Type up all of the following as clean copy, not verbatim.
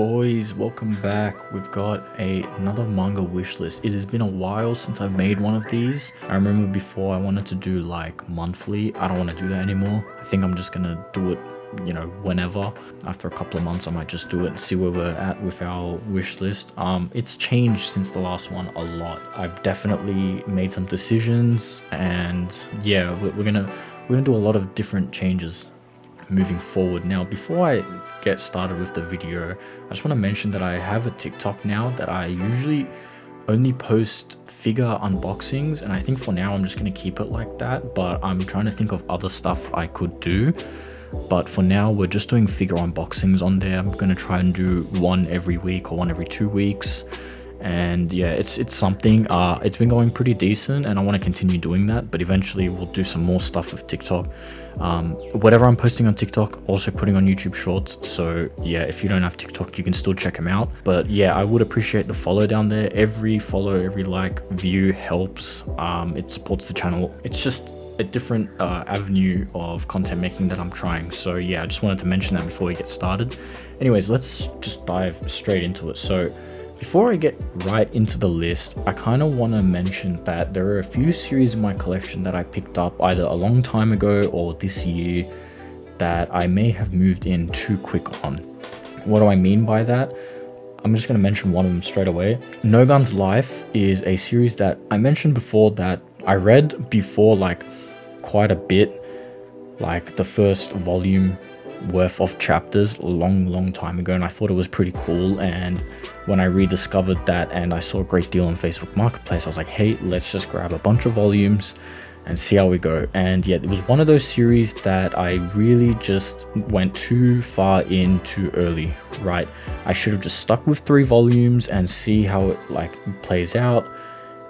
Boys, welcome back. We've got another manga wish list. It has been a while since I've made one of these. I remember before I wanted to do like monthly. I don't want to do that anymore. I think I'm just gonna do it, whenever. After a couple of months, I might just do it and see where we're at with our wish list. It's changed since the last one a lot. I've definitely made some decisions, and yeah, we're gonna do a lot of different changes moving forward. Now, before I get started with the video, I just want to mention that I have a TikTok now that I usually only post figure unboxings, and I think for now I'm just going to keep it like that, but I'm trying to think of other stuff I could do. But for now, we're just doing figure unboxings on there. I'm going to try and do one every week or one every 2 weeks. And yeah, it's something, it's been going pretty decent, and I want to continue doing that, but eventually we'll do some more stuff with TikTok. Whatever I'm posting on TikTok, also putting on YouTube Shorts. So yeah, if you don't have TikTok, you can still check them out. But yeah, I would appreciate the follow down there. Every follow, every like, view helps. It supports the channel. It's just a different avenue of content making that I'm trying. So yeah, I just wanted to mention that before we get started. Anyways, let's just dive straight into it. So before I get right into the list, I kind of want to mention that there are a few series in my collection that I picked up either a long time ago or this year that I may have moved in too quick on. What do I mean by that? I'm just going to mention one of them straight away. No Gun's Life is a series that I mentioned before that I read before, like quite a bit, like the first volume worth of chapters a long time ago, and I thought it was pretty cool. And when I rediscovered that and I saw a great deal on Facebook Marketplace, I was like, hey, let's just grab a bunch of volumes and see how we go. And yeah, it was one of those series that I really just went too far in too early, right? I should have just stuck with 3 volumes and see how it like plays out,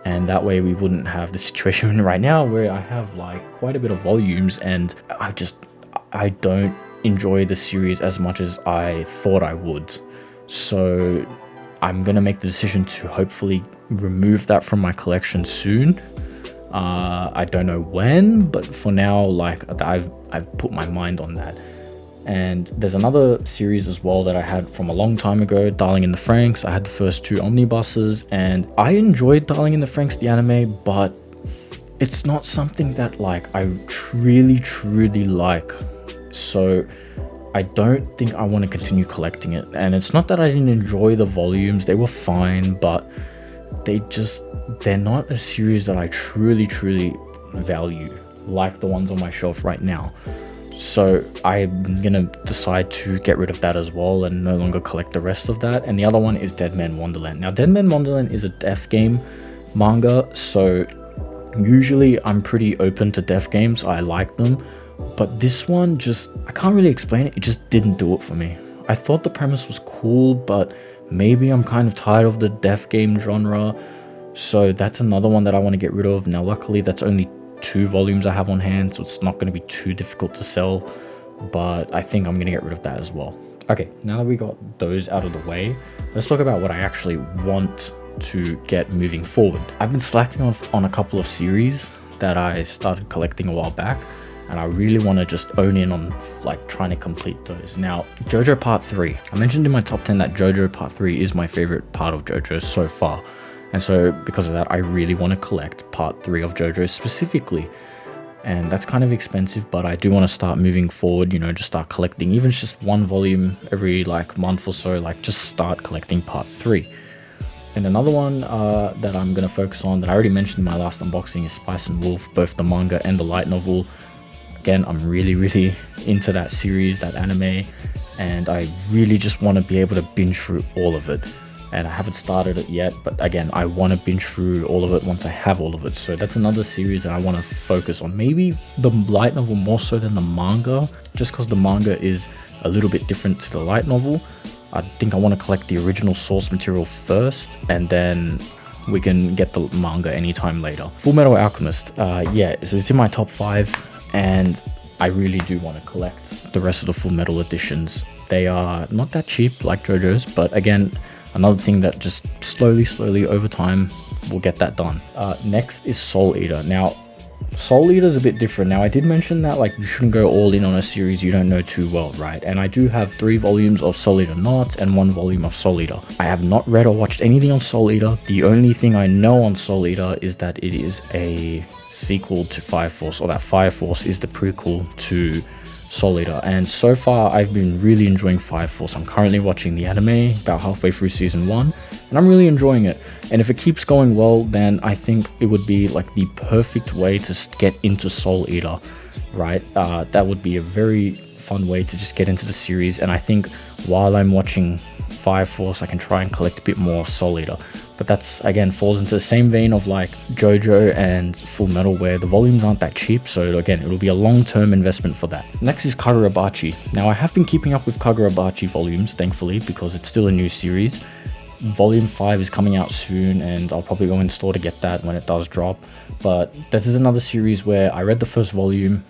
and that way we wouldn't have the situation right now where I have like quite a bit of volumes, and I don't enjoy the series as much as I thought I would. So I'm gonna make the decision to hopefully remove that from my collection soon. I don't know when, but for now, like, I've put my mind on that. And there's another series as well that I had from a long time ago, Darling in the Franxx. I had the first 2 omnibuses, and I enjoyed Darling in the Franxx, the anime, but it's not something that like I truly like. So I don't think I want to continue collecting it. And it's not that I didn't enjoy the volumes, they were fine, but they're not a series that I truly value like the ones on my shelf right now. So I'm gonna decide to get rid of that as well and no longer collect the rest of that. And the other one is Dead Man Wonderland. Now, Dead Man Wonderland is a death game manga, so usually I'm pretty open to death games. I like them. But this one I can't really explain it. It just didn't do it for me. I thought the premise was cool, but maybe I'm kind of tired of the death game genre. So that's another one that I want to get rid of. Now, luckily, that's only 2 volumes I have on hand, so it's not going to be too difficult to sell. But I think I'm going to get rid of that as well. Okay, now that we got those out of the way, let's talk about what I actually want to get moving forward. I've been slacking off on a couple of series that I started collecting a while back, and I really want to just own in on like trying to complete those. Now, JoJo Part 3. I mentioned in my top 10 that JoJo Part 3 is my favorite part of JoJo so far. And so because of that, I really want to collect Part 3 of JoJo specifically. And that's kind of expensive, but I do want to start moving forward, just start collecting, even just 1 volume every like month or so, like just start collecting Part 3. And another one that I'm going to focus on that I already mentioned in my last unboxing is Spice and Wolf, both the manga and the light novel. Again, I'm really into that series, that anime, and I really just want to be able to binge through all of it. And I haven't started it yet, but again, I want to binge through all of it once I have all of it. So that's another series that I want to focus on. Maybe the light novel more so than the manga, just because the manga is a little bit different to the light novel. I think I want to collect the original source material first, and then we can get the manga anytime later. Full Metal Alchemist, yeah, so it's in my top 5. And I really do want to collect the rest of the Full Metal editions. They are not that cheap like JoJo's, but again, another thing that just slowly over time will get that done. Next is Soul Eater. Now, Soul Eater is a bit different. Now, I did mention that like you shouldn't go all in on a series you don't know too well, right? And I do have 3 volumes of Soul Eater Not and 1 volume of Soul Eater. I have not read or watched anything on Soul Eater. The only thing I know on Soul Eater is that it is a sequel to Fire Force, or that Fire Force is the prequel to Soul Eater. And so far, I've been really enjoying Fire Force. I'm currently watching the anime, about halfway through season 1, and I'm really enjoying it. And if it keeps going well, then I think it would be like the perfect way to get into Soul Eater, right? That would be a very fun way to just get into the series. And I think while I'm watching Fire Force, I can try and collect a bit more of Soul Eater. But that's, again, falls into the same vein of like JoJo and Full Metal, where the volumes aren't that cheap. So again, it'll be a long-term investment for that. Next is Kagurabachi. Now, I have been keeping up with Kagurabachi volumes, thankfully, because it's still a new series. Volume 5 is coming out soon, and I'll probably go in store to get that when it does drop. But this is another series where I read the first volume,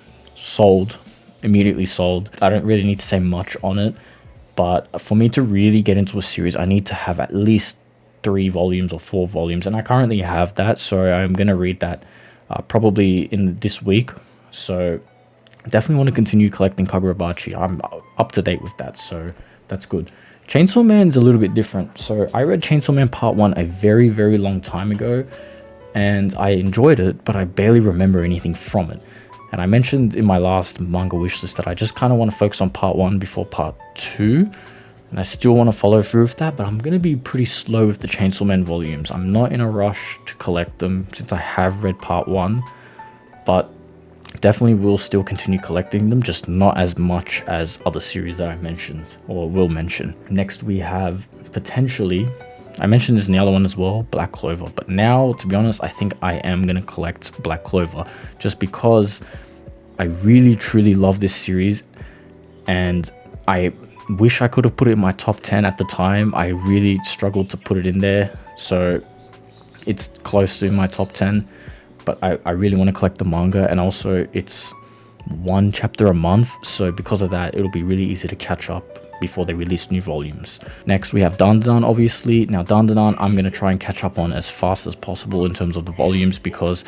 immediately sold. I don't really need to say much on it, but for me to really get into a series, I need to have at least 3 volumes or 4 volumes, and I currently have that, so I'm gonna read that probably in this week. So definitely want to continue collecting Kagurabachi. I'm up to date with that, so that's good. Chainsaw Man's a little bit different. So I read Chainsaw Man Part 1 a very, very long time ago, and I enjoyed it, but I barely remember anything from it. And I mentioned in my last Manga Wishlist that I just kind of want to focus on Part 1 before Part 2, and I still want to follow through with that, but I'm going to be pretty slow with the Chainsaw Man volumes. I'm not in a rush to collect them since I have read Part 1, but definitely will still continue collecting them, just not as much as other series that I mentioned or will mention. Next we have potentially, I mentioned this in the other one as well, Black Clover. But now, to be honest, I think I am going to collect Black Clover just because I really truly love this series, and I wish I could have put it in my top 10 at the time. I really struggled to put it in there, so it's close to my top 10. But I really want to collect the manga, and also it's 1 chapter a month, so because of that, it'll be really easy to catch up before they release new volumes. Next, we have Dandadan, obviously. Now, Dandadan, I'm going to try and catch up on as fast as possible in terms of the volumes, because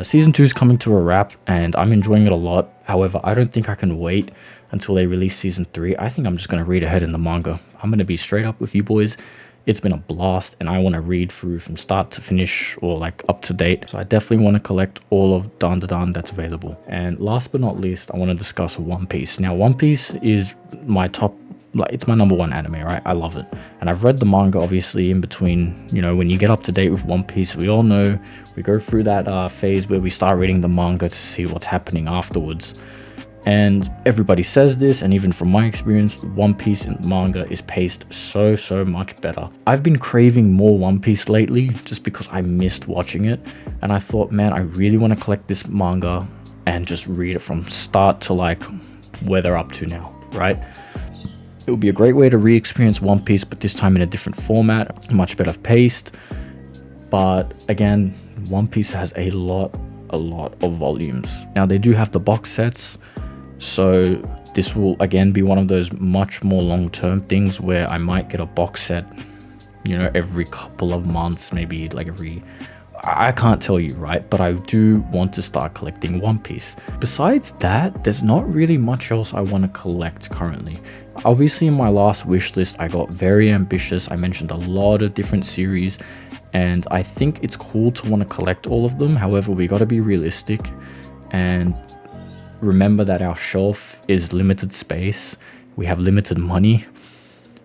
Season 2 is coming to a wrap, and I'm enjoying it a lot. However, I don't think I can wait until they release Season 3. I think I'm just going to read ahead in the manga. I'm going to be straight up with you boys. It's been a blast, and I want to read through from start to finish, or like up to date. So I definitely want to collect all of Dandadan that's available. And last but not least, I want to discuss One Piece. Now, One Piece is my top, like, it's my #1 anime, right? I love it. And I've read the manga, obviously, in between. You know, when you get up to date with One Piece, we all know we go through that phase where we start reading the manga to see what's happening afterwards. And everybody says this, and even from my experience, One Piece in manga is paced so much better. I've been craving more One Piece lately just because I missed watching it, and I thought, man, I really want to collect this manga and just read it from start to like where they're up to now, right? It would be a great way to re-experience One Piece, but this time in a different format, much better paced. But again, One Piece has a lot of volumes. Now, they do have the box sets, so this will again be one of those much more long-term things where I might get a box set, you know, every couple of months, maybe like I can't tell you, right? But I do want to start collecting One Piece. Besides that, there's not really much else I want to collect currently. Obviously, in my last wish list, I got very ambitious. I mentioned a lot of different series, and I think it's cool to want to collect all of them. However, we got to be realistic and remember that our shelf is limited space. We have limited money.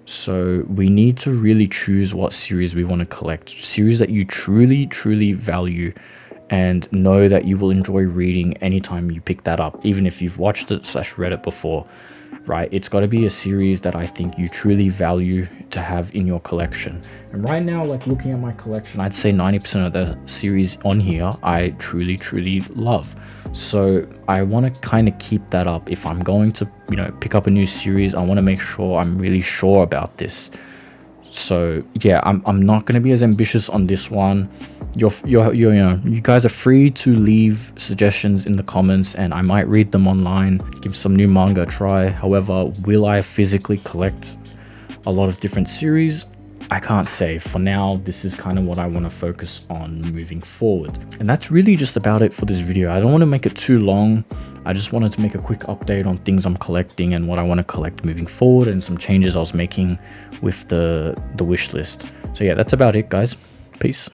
So we need to really choose what series we want to collect. Series that you truly value and know that you will enjoy reading anytime you pick that up, even if you've watched it / read it before, right? It's got to be a series that I think you truly value to have in your collection. And right now, like looking at my collection, I'd say 90% of the series on here I truly love. So I want to kind of keep that up. If I'm going to, you know, pick up a new series, I want to make sure I'm really sure about this. So yeah, I'm not going to be as ambitious on this one. You know, you guys are free to leave suggestions in the comments, and I might read them online, give some new manga a try. However, will I physically collect a lot of different series? I can't say. For now, this is kind of what I want to focus on moving forward. And that's really just about it for this video. I don't want to make it too long. I just wanted to make a quick update on things I'm collecting and what I want to collect moving forward, and some changes I was making with the wish list. So yeah, that's about it, guys. Peace.